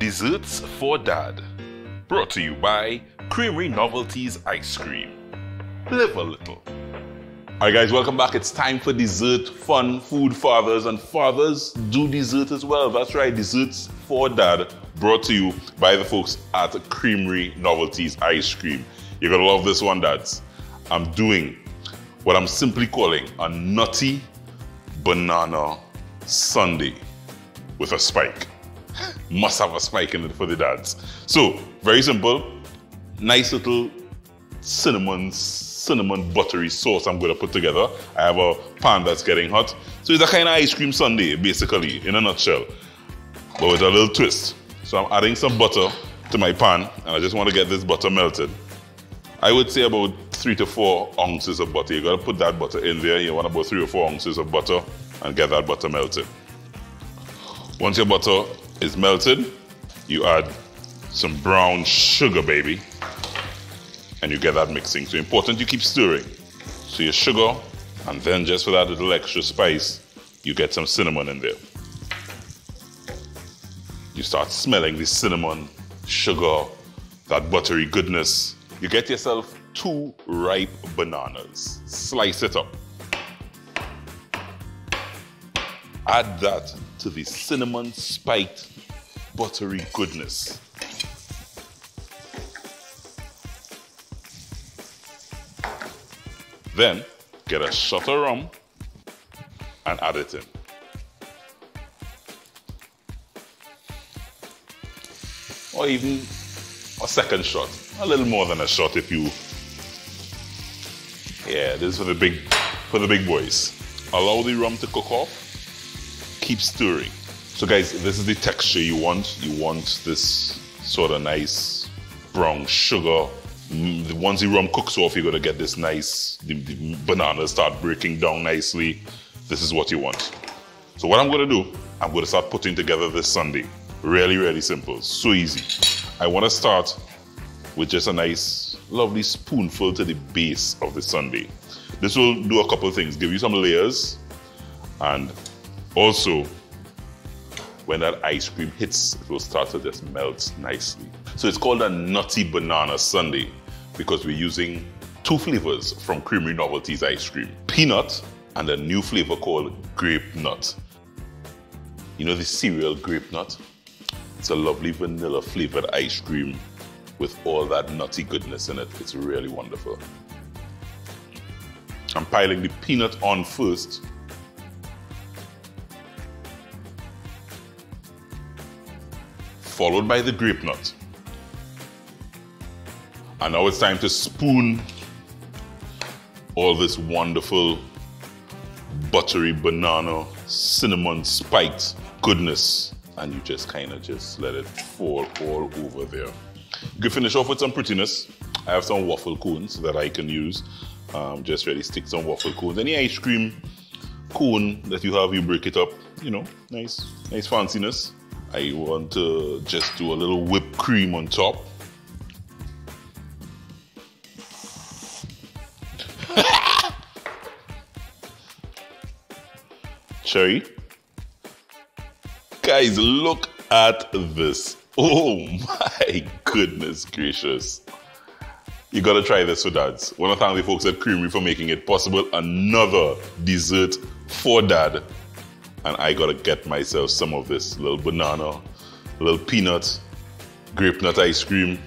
Desserts for Dad. Brought to you by Creamery Novelties Ice Cream. Live a little. Alright guys, welcome back. It's time for dessert, fun, food, fathers, and fathers do dessert as well. That's right, Desserts for Dad, brought to you by the folks at Creamery Novelties Ice Cream. You're gonna love this one, dads. I'm doing what I'm simply calling a nutty banana sundae with a spike. Must have a spike in it for the dads. So, very simple, nice little cinnamon buttery sauce I'm going to put together. I have a pan that's getting hot. So it's a kind of ice cream sundae, basically, in a nutshell, but with a little twist. So I'm adding some butter to my pan, and I just want to get this butter melted. I would say about 3 to 4 ounces of butter. You got to put that butter in there. You want about 3 or 4 ounces of butter and get that butter melted. Once your butter is melted, you add some brown sugar, baby, and you get that mixing. So important you keep stirring. So your sugar, and then just for that little extra spice, you get some cinnamon in there. You start smelling the cinnamon, sugar, that buttery goodness. You get yourself 2 ripe bananas. Slice it up. Add that to the cinnamon spiked buttery goodness. Then get a shot of rum and add it in. Or even a second shot, a little more than a shot if you. Yeah, this is for the big boys. Allow the rum to cook off. Keep stirring. So guys, this is the texture you want. You want this sort of nice brown sugar. Once the rum cooks off, you're gonna get this nice, the bananas start breaking down nicely. This is what you want. So what I'm gonna do, I'm gonna start putting together this sundae. Really, really simple, so easy. I wanna start with just a nice, lovely spoonful to the base of the sundae. This will do a couple of things, give you some layers, and also, when that ice cream hits, it will start to just melt nicely. So it's called a nutty banana sundae because we're using 2 flavors from Creamery Novelties ice cream. Peanut and a new flavor called grape nut. You know the cereal grape nut? It's a lovely vanilla flavored ice cream with all that nutty goodness in it. It's really wonderful. I'm piling the peanut on first. Followed by the grape nut. And now it's time to spoon all this wonderful buttery banana, cinnamon spiked goodness. And you just kind of just let it fall all over there. You can finish off with some prettiness. I have some waffle cones that I can use. Just really stick some waffle cones. Any ice cream cone that you have, you break it up, you know, nice fanciness. I want to just do a little whipped cream on top. Cherry. Guys, look at this. Oh my goodness gracious. You gotta try this for dads. I want to thank the folks at Creamery for making it possible. Another dessert for dad. And I gotta get myself some of this little banana, little peanut, grape nut ice cream.